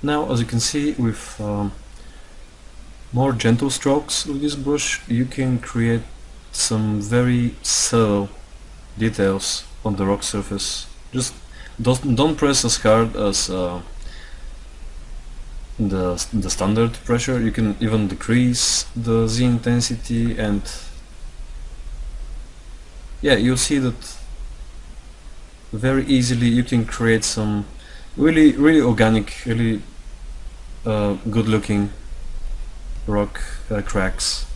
Now, as you can see, with more gentle strokes with this brush, you can create some very subtle details on the rock surface. Just don't press as hard as the standard pressure. You can even decrease the Z intensity, and yeah, you'll see that very easily you can create some really organic, really good looking rock cracks.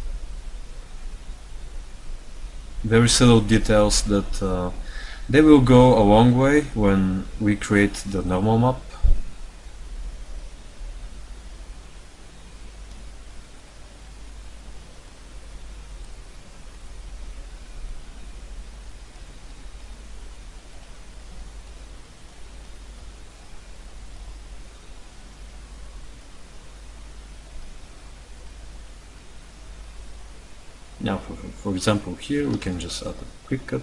Very subtle details that they will go a long way when we create the normal map. Now, for example, here we can just add a quick cut.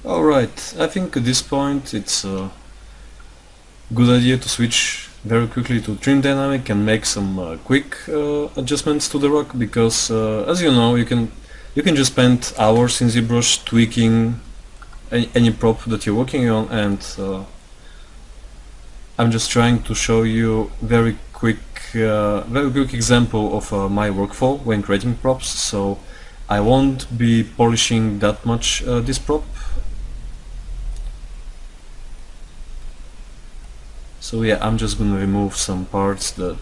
Alright, I think at this point it's a good idea to switch very quickly to trim dynamic and make some quick adjustments to the rock, because as you know, you can just spend hours in ZBrush tweaking any prop that you're working on, and I'm just trying to show you very quick example of my workflow when creating props. So I won't be polishing that much this prop. So yeah, I'm just gonna remove some parts that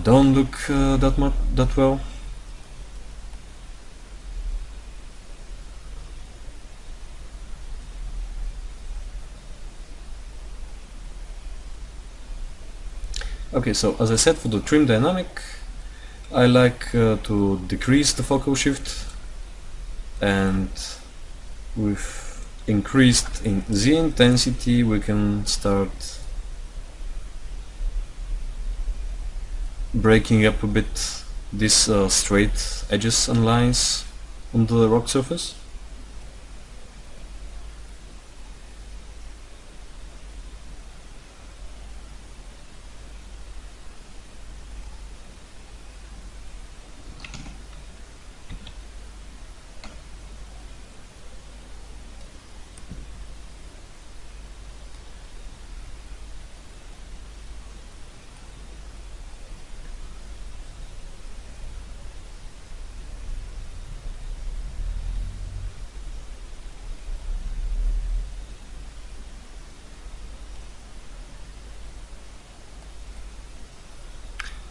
don't look that well. Okay, so as I said, for the trim dynamic, I like to decrease the focal shift, and with increased in Z intensity we can start breaking up a bit these straight edges and lines on the rock surface.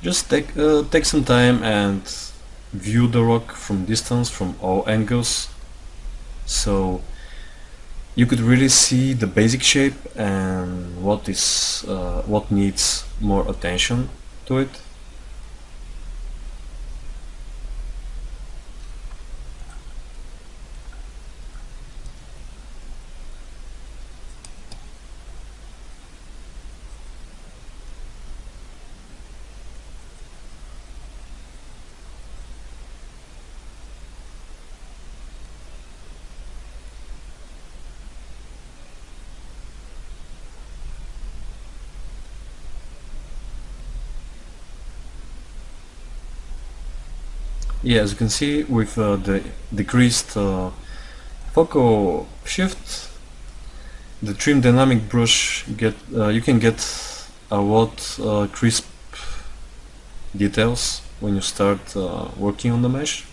Just take some time and view the rock from distance, from all angles, so you could really see the basic shape and what needs more attention to it. Yeah, as you can see, with the decreased focal shift, the trim dynamic brush you can get a lot crisp details when you start working on the mesh.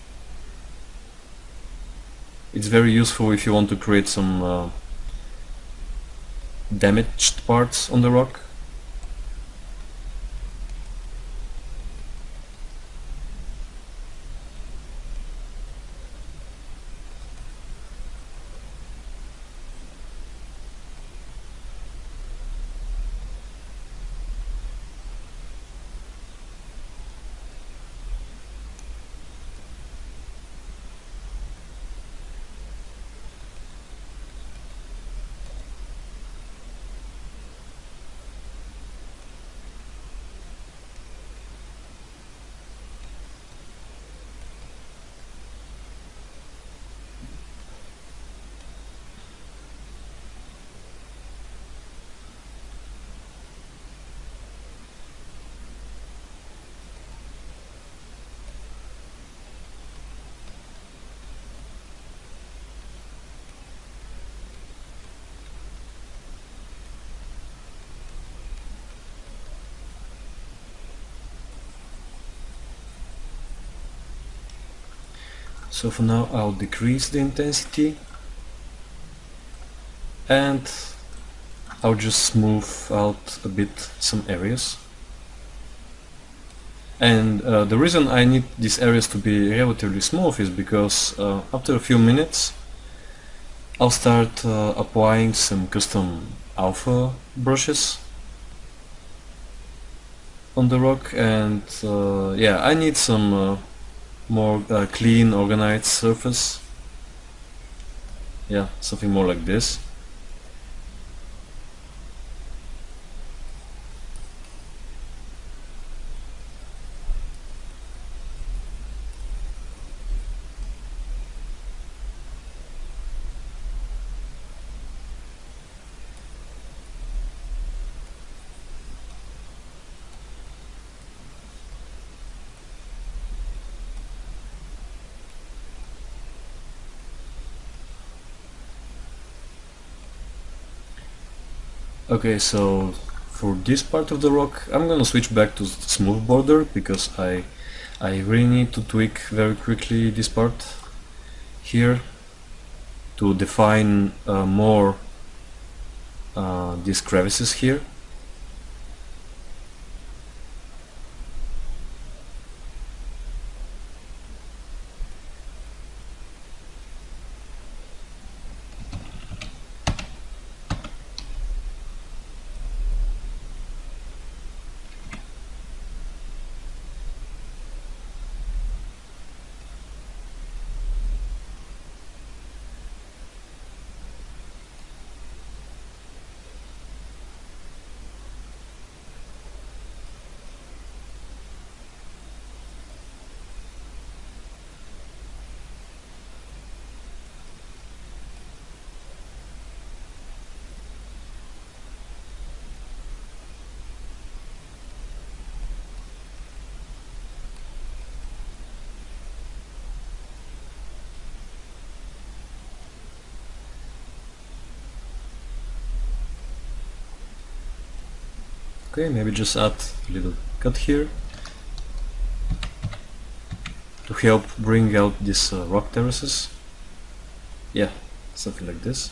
It's very useful if you want to create some damaged parts on the rock. So for now I'll decrease the intensity and I'll just smooth out a bit some areas. And the reason I need these areas to be relatively smooth is because after a few minutes I'll start applying some custom alpha brushes on the rock, and yeah, I need some more clean, organized surface. Yeah, something more like this. Okay, so for this part of the rock I'm gonna switch back to smooth border because I really need to tweak very quickly this part here to define more these crevices here. Okay, maybe just add a little cut here to help bring out these rock terraces. Yeah, something like this.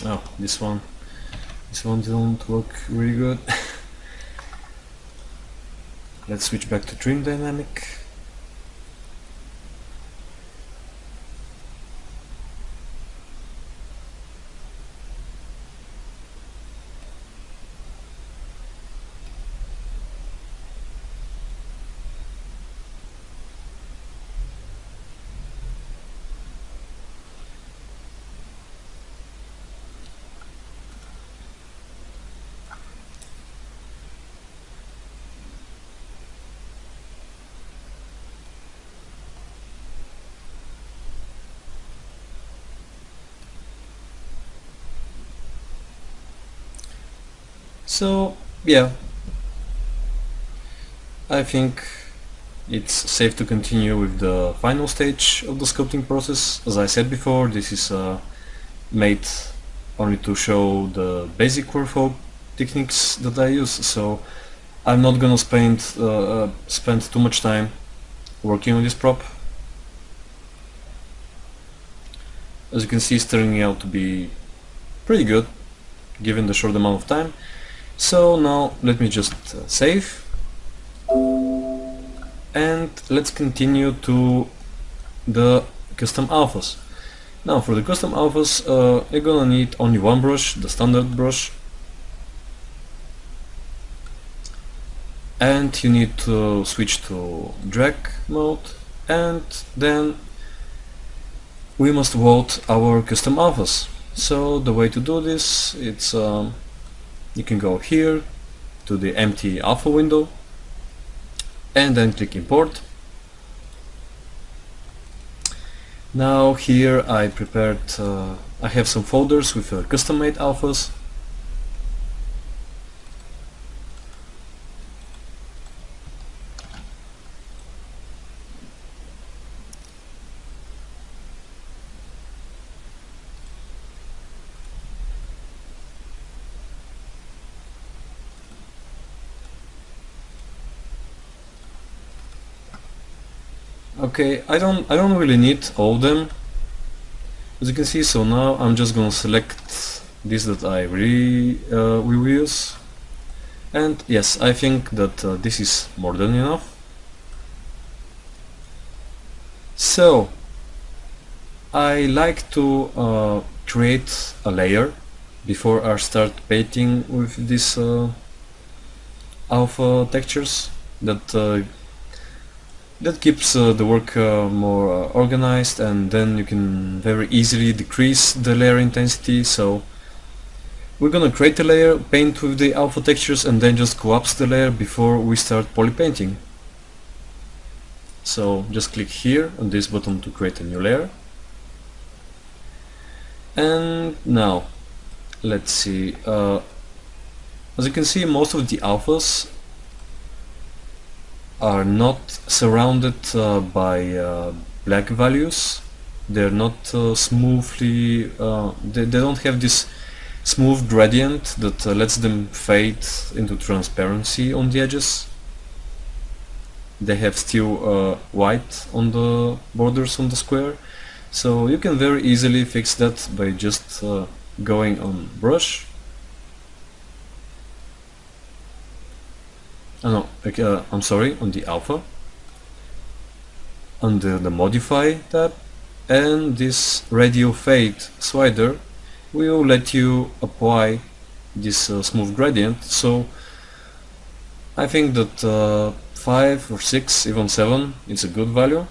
Oh, this one didn't work really good. Let's switch back to Trim Dynamic. So yeah, I think it's safe to continue with the final stage of the sculpting process. As I said before, this is made only to show the basic workflow techniques that I use, so I'm not gonna spend too much time working on this prop. As you can see, it's turning out to be pretty good given the short amount of time. So now let me just save, and let's continue to the custom alphas. Now for the custom alphas, you're gonna need only one brush, the standard brush, and you need to switch to drag mode, and then we must vote our custom alphas. So the way to do this, it's you can go here to the empty alpha window and then click import. Now here I prepared, I have some folders with custom made alphas. Okay, I don't really need all of them, as you can see. So now I'm just gonna select this that I really will use, and yes, I think that this is more than enough. So I like to create a layer before I start painting with these alpha textures. That keeps the work more organized, and then you can very easily decrease the layer intensity. So we're gonna create a layer, paint with the alpha textures, and then just collapse the layer before we start poly painting. So just click here on this button to create a new layer. And now let's see, as you can see, most of the alphas are not surrounded by black values. They're not smoothly, they don't have this smooth gradient that lets them fade into transparency on the edges. They have still white on the borders on the square, so you can very easily fix that by just going on brush. No, I'm sorry, on the alpha, under the modify tab, and this radial fade slider will let you apply this smooth gradient. So I think that 5 or 6, even 7 is a good value.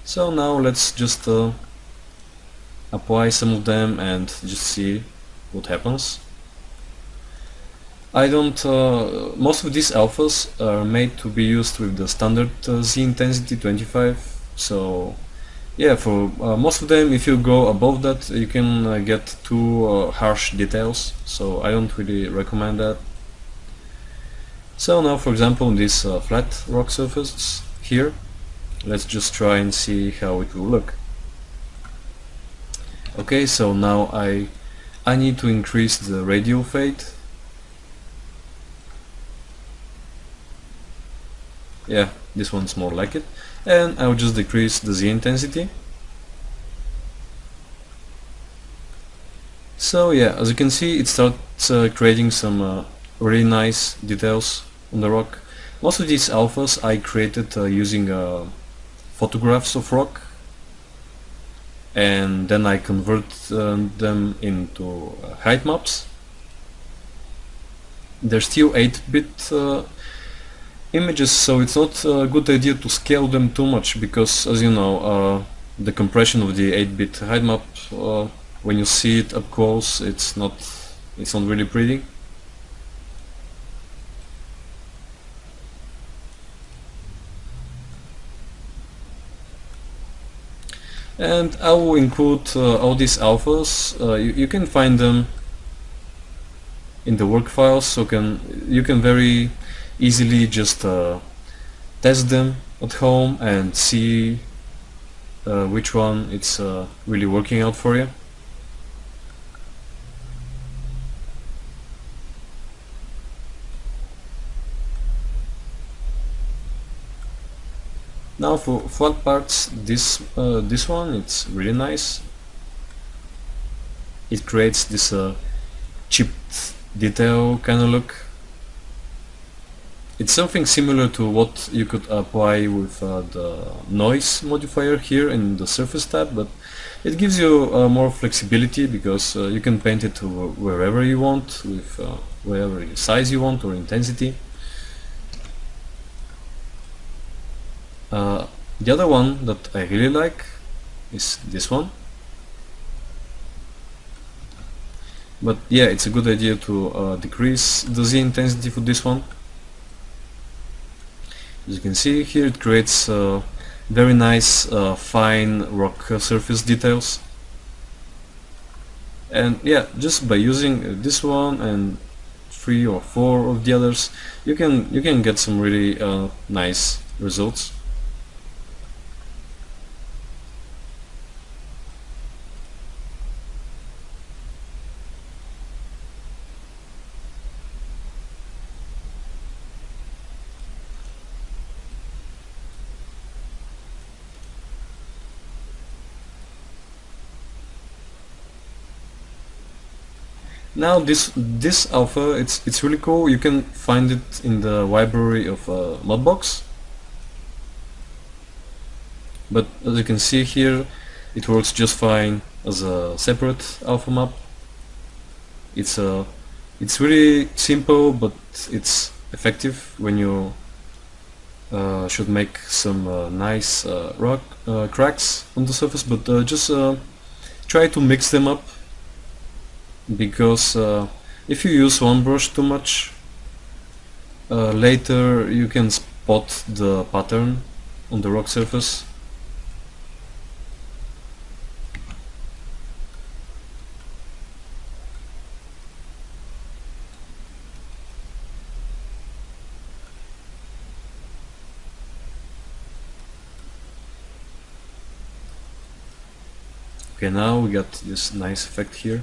So now let's just apply some of them and just see what happens. I don't, most of these alphas are made to be used with the standard Z intensity 25, so yeah, for most of them, if you go above that, you can get too harsh details, so I don't really recommend that. So now, for example, in this flat rock surface here, let's just try and see how it will look. Okay, so now I need to increase the radial fade. Yeah, this one's more like it, and I'll just decrease the Z intensity. So yeah, as you can see, it starts creating some really nice details on the rock. Most of these alphas I created using photographs of rock, and then I convert them into height maps. They're still 8-bit images, so it's not a good idea to scale them too much, because as you know, the compression of the 8-bit height map, when you see it up close, it's not really pretty. And I will include all these alphas. You can find them in the work files, so you can very easily just test them at home and see which one it's really working out for you. Now for flat parts, this one, it's really nice. It creates this chipped detail kind of look. It's something similar to what you could apply with the noise modifier here in the surface tab, but it gives you more flexibility, because you can paint it to wherever you want, with whatever size you want or intensity. The other one that I really like is this one. But yeah, it's a good idea to decrease the Z intensity for this one. As you can see here, it creates very nice fine rock surface details. And yeah, just by using this one and 3 or 4 of the others, you can get some really nice results. Now this alpha, it's really cool. You can find it in the library of Modbox. But as you can see here, it works just fine as a separate alpha map. It's really simple, but it's effective when you should make some nice rock cracks on the surface. But just try to mix them up, because if you use one brush too much, later you can spot the pattern on the rock surface. Okay, now we got this nice effect here.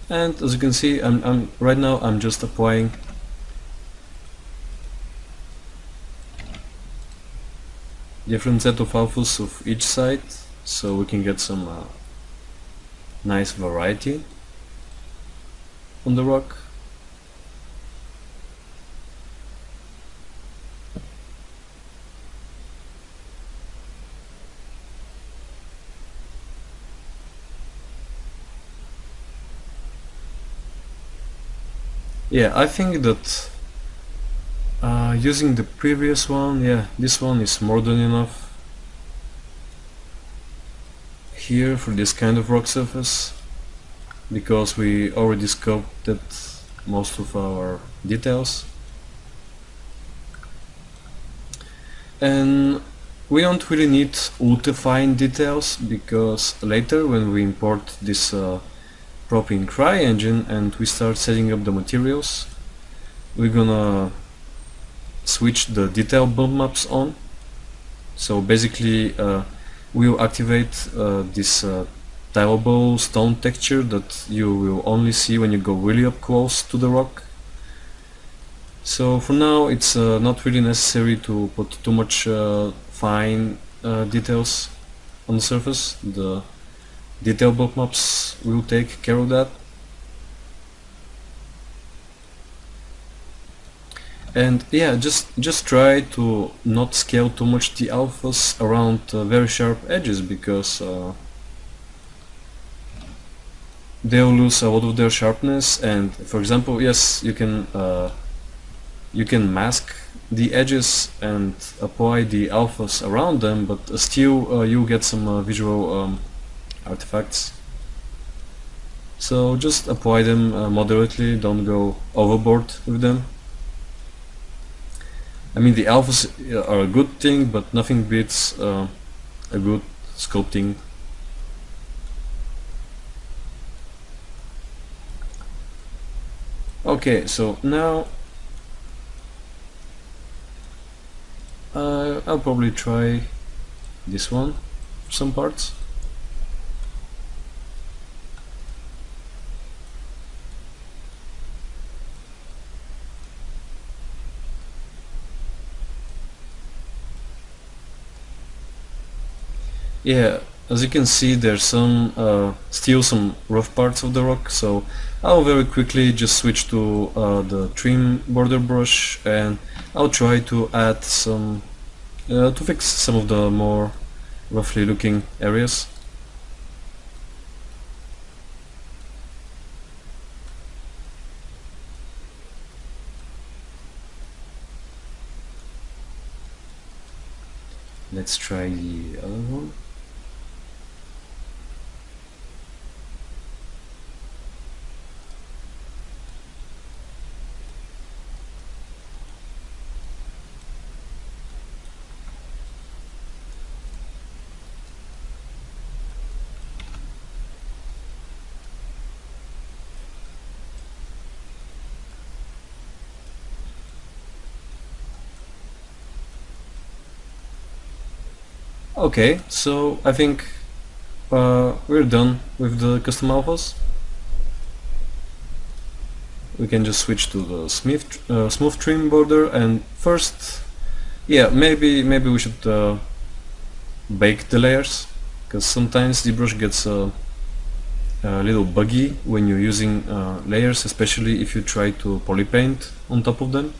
And as you can see, right now I'm just applying different set of alphas of each side, so we can get some nice variety on the rock. Yeah, I think that using the previous one, yeah, this one is more than enough here for this kind of rock surface, because we already scoped most of our details. And we don't really need ultra fine details, because later when we import this Propane CryEngine and we start setting up the materials, we're gonna switch the detail bump maps on. So basically we'll activate this tileable stone texture that you will only see when you go really up close to the rock. So for now it's not really necessary to put too much fine details on the surface. The detail bump maps will take care of that. And yeah, just try to not scale too much the alphas around very sharp edges, because they'll lose a lot of their sharpness. And for example, yes, you can mask the edges and apply the alphas around them, but still you'll get some visual artifacts. So just apply them moderately, don't go overboard with them. I mean, the alphas are a good thing, but nothing beats a good sculpting. Okay, so now I'll probably try this one for some parts. Yeah, as you can see, there's still some rough parts of the rock, so I'll very quickly just switch to the trim border brush, and I'll try to add some to fix some of the more roughly looking areas. Let's try the other one. Okay, so I think we're done with the custom alphas. We can just switch to the smooth trim border, and first, yeah, maybe we should bake the layers, because sometimes the brush gets a little buggy when you're using layers, especially if you try to poly paint on top of them.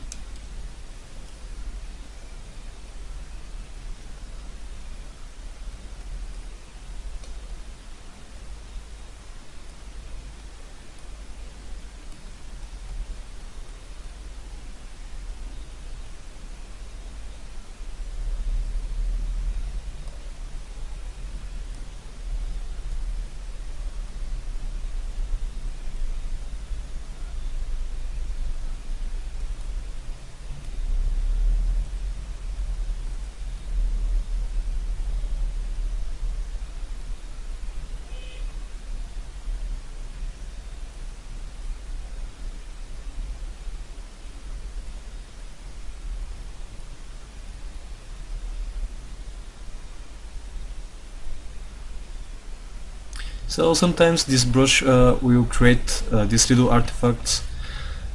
So sometimes this brush will create these little artifacts.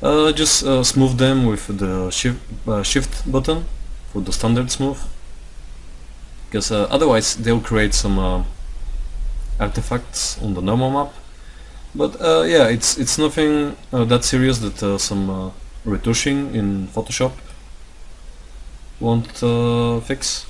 Just smooth them with the shift button for the standard smooth, because otherwise they'll create some artifacts on the normal map. But yeah, it's nothing that serious that some retouching in Photoshop won't fix.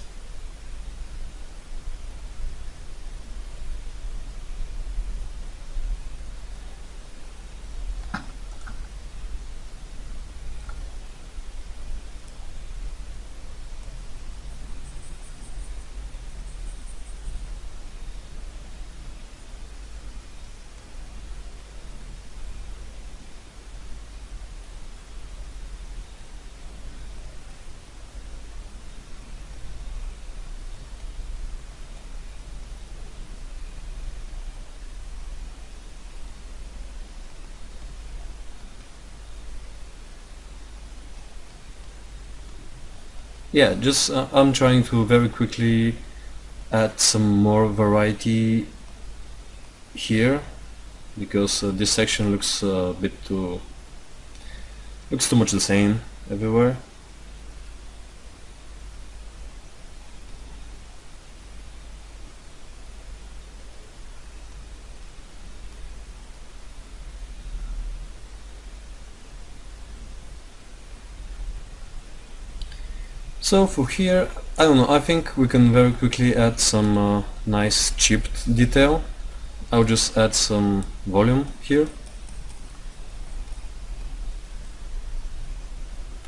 yeah, just I'm trying to very quickly add some more variety here, because this section looks a bit too much the same everywhere. So for here, I don't know, I think we can very quickly add some nice chipped detail. I'll just add some volume here.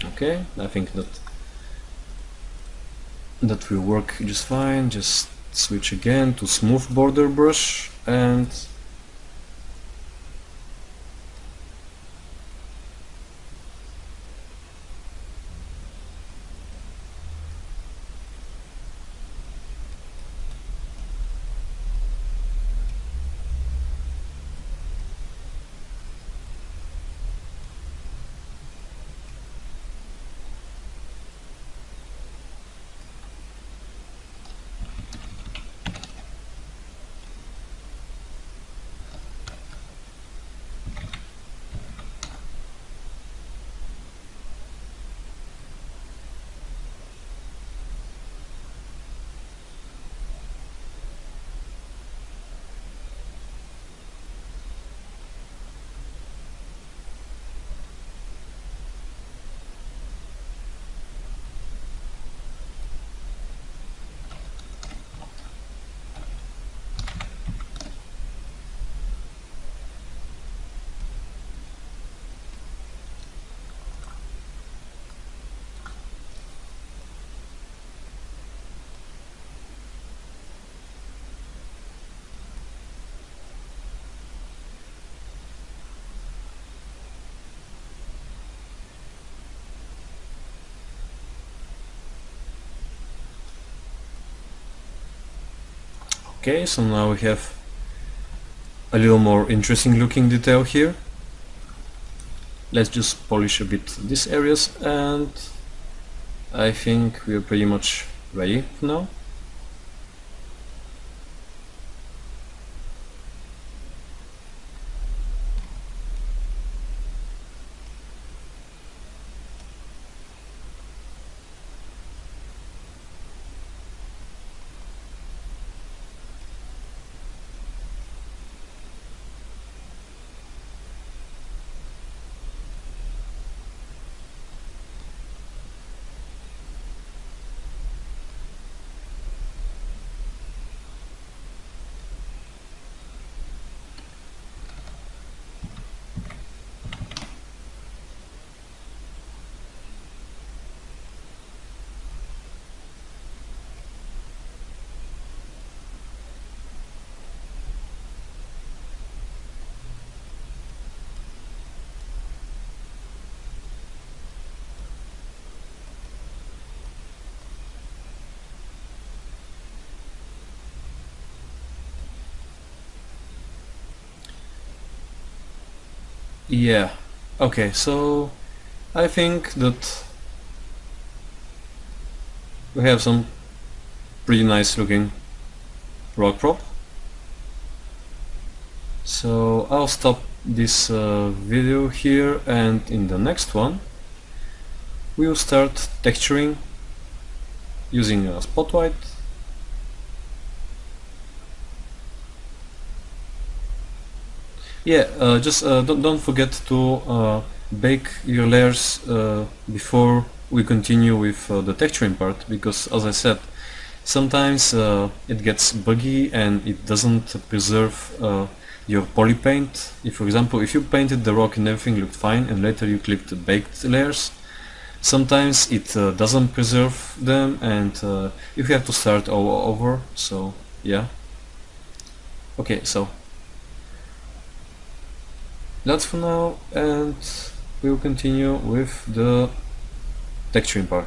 Okay, I think that will work just fine. Just switch again to smooth border brush, and okay, so now we have a little more interesting looking detail here. Let's just polish a bit these areas, and I think we're pretty much ready for now. Yeah, okay, so I think that we have some pretty nice looking rock prop. So I'll stop this video here, and in the next one we'll start texturing using a spot white. Yeah, just don't forget to bake your layers before we continue with the texturing part, because as I said, sometimes it gets buggy and it doesn't preserve your poly paint. If, for example, if you painted the rock and everything looked fine and later you clicked the baked layers, sometimes it doesn't preserve them, and you have to start all over. So yeah, okay, so that's for now, and we'll continue with the texturing part.